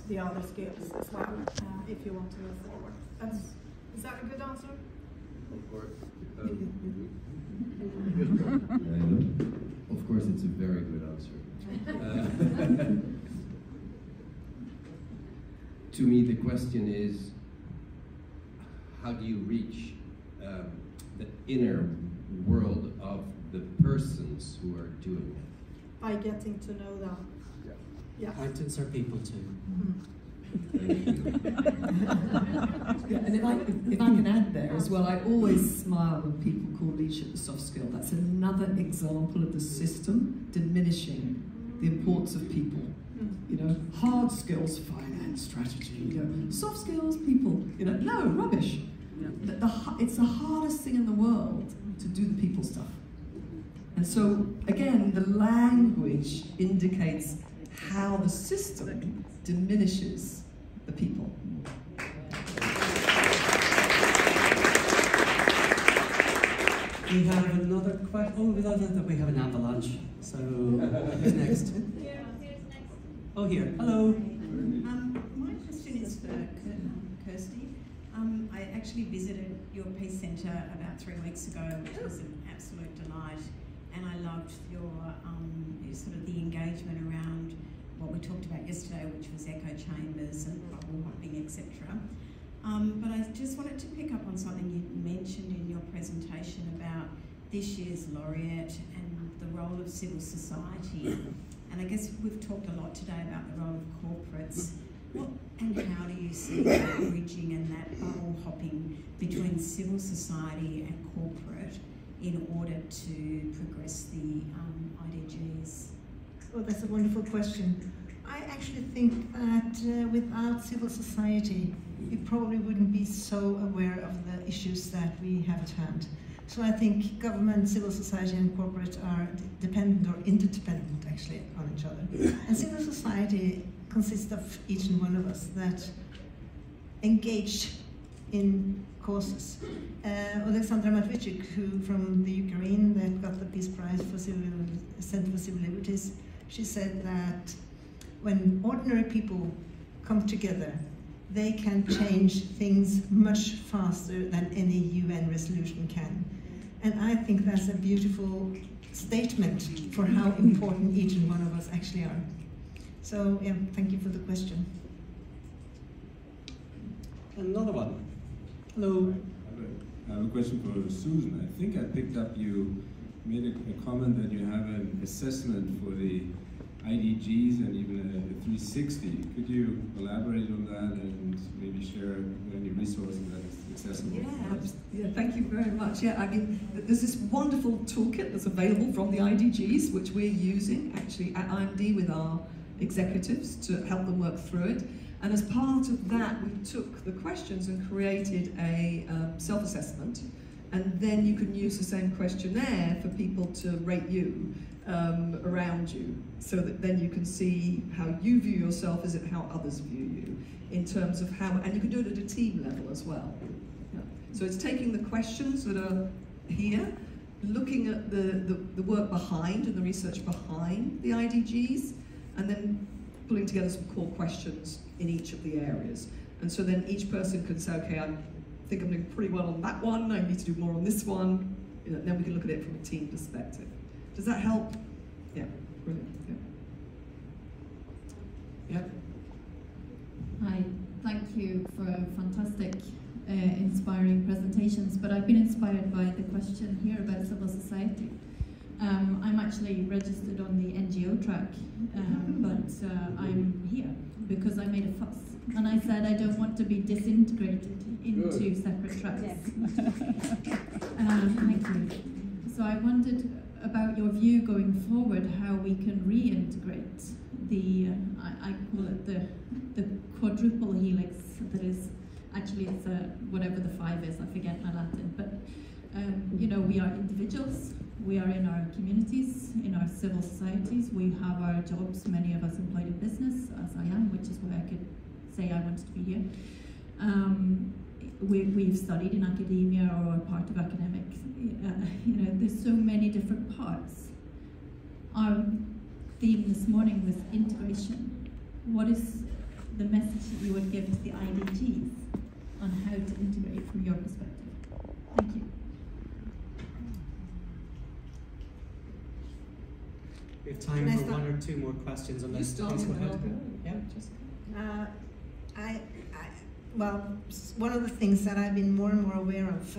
the other skills as well, if you want to move forward. Is that a good answer? Of course. Of course, it's a very good answer. To me, the question is, how do you reach the inner world of the persons who are doing it? By getting to know them. Yeah. Accountants are people too. Yeah, and if I can add there as well, I always smile when people call leadership a soft skill. That's another example of the system diminishing the importance of people. You know, hard skills, finance, strategy. You know, soft skills, people. You know, no rubbish. It's the hardest thing in the world to do the people stuff. And so again, the language indicates how the system diminishes the people. We have another question. Oh, we have an avalanche. So, who's next? Oh, here. Hello. My question is for Kjersti. I actually visited your Peace Centre about 3 weeks ago, which was an absolute delight, and I loved your sort of the engagement around what we talked about yesterday, which was echo chambers and bubble hopping, etc. But I just wanted to pick up on something you mentioned in your presentation about this year's laureate and the role of civil society. And I guess we've talked a lot today about the role of corporates. What and how do you see that bridging and that bubble hopping between civil society and corporate in order to progress the IDGs? Oh, that's a wonderful question. I actually think that without civil society, we probably wouldn't be so aware of the issues that we have at hand. So I think government, civil society and corporate are dependent or interdependent actually on each other. And civil society consists of each and one of us that engage in causes. Alexandra Matvichuk, who from the Ukraine that got the Peace Prize for Center for Civil Liberties, she said that when ordinary people come together, they can change things much faster than any UN resolution can. And I think that's a beautiful statement for how important each and one of us actually are. So, yeah, thank you for the question. Another one. Hello. I have a question for Susan. I think I picked up you made a comment that you have an assessment for the IDGs and even a 360. Could you elaborate on that and maybe share any resources that is accessible? Yeah, thank you very much. Yeah, I mean, there's this wonderful toolkit that's available from the IDGs, which we're using actually at IMD with our executives to help them work through it. And as part of that, we took the questions and created a self-assessment. And then you can use the same questionnaire for people to rate you around you, so that then you can see how you view yourself, is it how others view you, in terms of how, and you can do it at a team level as well. Yeah. So it's taking the questions that are here, looking at the work behind and the research behind the IDGs, and then pulling together some core questions in each of the areas. And so then each person can say, okay, I think I'm doing pretty well on that one, I need to do more on this one, you know, and then we can look at it from a team perspective. Does that help? Yeah, brilliant. Yeah. Hi, thank you for fantastic, inspiring presentations, but I've been inspired by the question here about civil society. I'm actually registered on the NGO track, but I'm here because I made a fuss. And I said I don't want to be disintegrated into separate tracks. Thank you. So I wondered about your view going forward, how we can reintegrate the, I call it the quadruple helix that is, actually it's whatever the 5 is, I forget my Latin, but you know, we are individuals, we are in our communities, in our civil societies, we have our jobs, many of us employed in business, as I am, which is why I could say I wanted to be here. We've studied in academia or are part of academics. You know, there's so many different parts. Our theme this morning was integration. What is the message that you would give to the IDGs on how to integrate from your perspective. Thank you. We have time for one or two more questions. You start with well, one of the things that I've been more and more aware of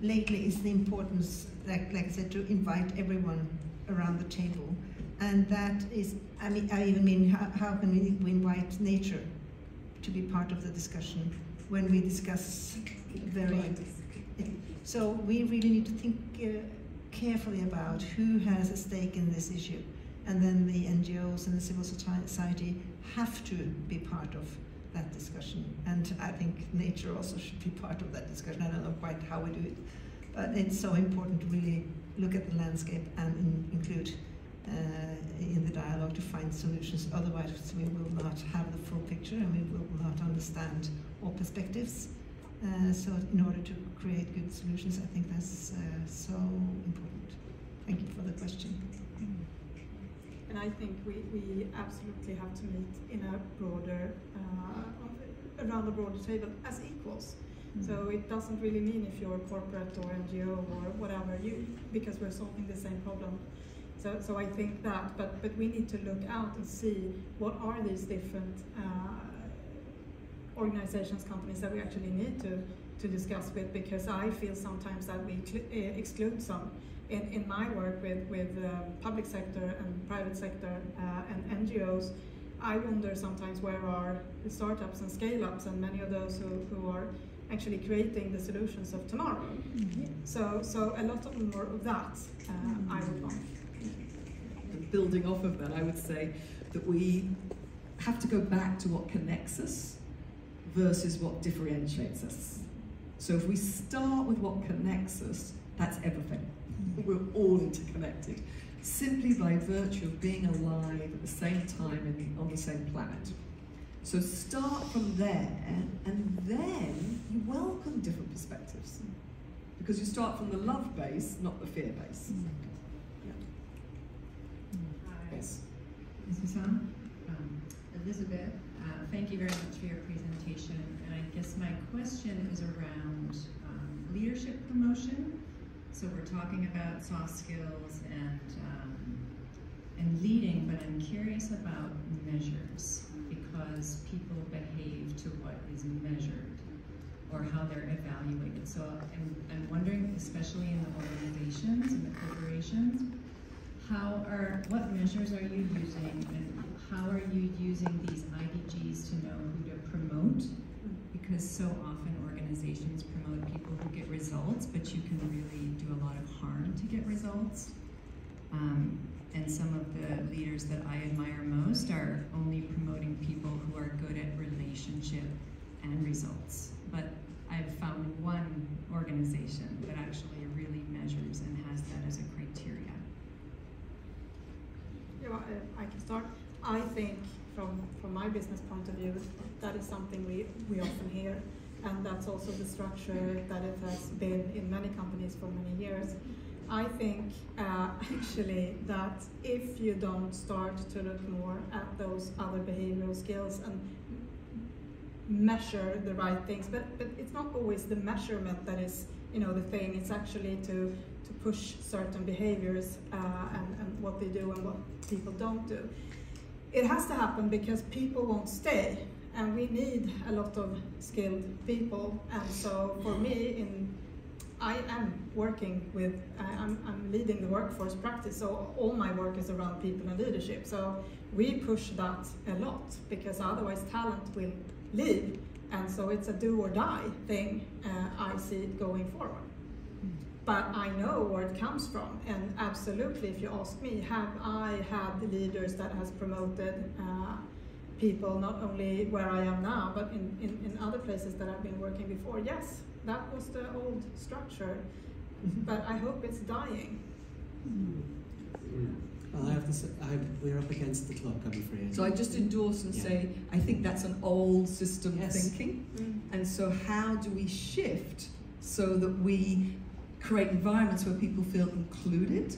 lately is the importance, like I said, to invite everyone around the table. And that is, I even mean, how can we invite nature to be part of the discussion when we discuss so we really need to think carefully about who has a stake in this issue. And then the NGOs and the civil society have to be part of that discussion. And I think nature also should be part of that discussion. I don't know quite how we do it, but it's so important to really look at the landscape and include in the dialogue to find solutions. Otherwise, we will not have the full picture and we will not understand all perspectives. So in order to create good solutions, I think that's so important. Thank you for the question. And I think we absolutely have to meet in a broader, around a broader table as equals. So it doesn't really mean if you're a corporate or NGO or whatever, because we're solving the same problem. So I think that, but we need to look out and see what are these different organizations, companies that we actually need to discuss with, because I feel sometimes that we exclude some. In my work with public sector and private sector and NGOs, I wonder sometimes where are the startups and scale-ups and many of those who are actually creating the solutions of tomorrow. So a lot more of that I would want. Building off of that, I would say that we have to go back to what connects us versus what differentiates us. So if we start with what connects us, that's everything. We're all interconnected, simply by virtue of being alive at the same time and on the same planet. So start from there, and then you welcome different perspectives, because you start from the love base, not the fear base. Yes. Mrs. Han? Elizabeth, thank you very much for your presentation. And I guess my question is around leadership promotion. So we're talking about soft skills and leading, but I'm curious about measures, because people behave to what is measured or how they're evaluated. So I'm wondering, especially in the organizations and the corporations, what measures are you using, and how are you using these IDGs to know who to promote? Because so often organizations promote people who get results, but you can really do a lot of harm to get results. And some of the leaders that I admire most are only promoting people who are good at relationship and results. But I've found one organization that actually really measures and has that as a criteria. Yeah, I can start. I think from my business point of view, that is something we often hear, and that's also the structure that it has been in many companies for many years. I think actually that if you don't start to look more at those other behavioral skills and measure the right things, but it's not always the measurement that is the thing. It's actually to push certain behaviors and what they do and what people don't do. It has to happen because people won't stay, and we need a lot of skilled people. And so for me, I am working with, I'm leading the workforce practice, so all my work is around people and leadership. So we push that a lot, because otherwise talent will leave, and so it's a do or die thing. I see it going forward. But I know where it comes from, and absolutely, if you ask me, have I had leaders that has promoted people not only where I am now, but in other places that I've been working before? Yes, that was the old structure, but I hope it's dying. Well, I have to say, we're up against the clock, I'm afraid. So I just endorse and say, I think that's an old system thinking. And so how do we shift so that we create environments where people feel included,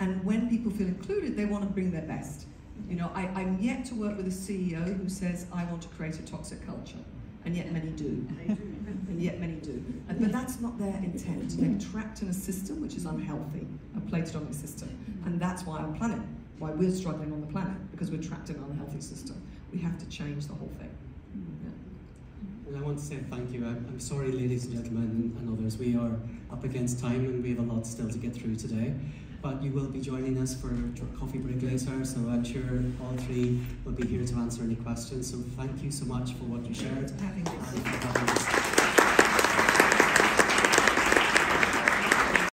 and when people feel included, they want to bring their best. You know, I'm yet to work with a CEO who says, I want to create a toxic culture. And yet many do. And yet many do. But that's not their intent. They're trapped in a system which is unhealthy, a Platonic system. And that's why our planet, why we're struggling on the planet, because we're trapped in an unhealthy system. We have to change the whole thing. And I want to say thank you. I'm sorry, ladies and gentlemen and others, we are up against time and we have a lot still to get through today. But you will be joining us for a coffee break later, so I'm sure all three will be here to answer any questions. So thank you so much for what you shared. Having us.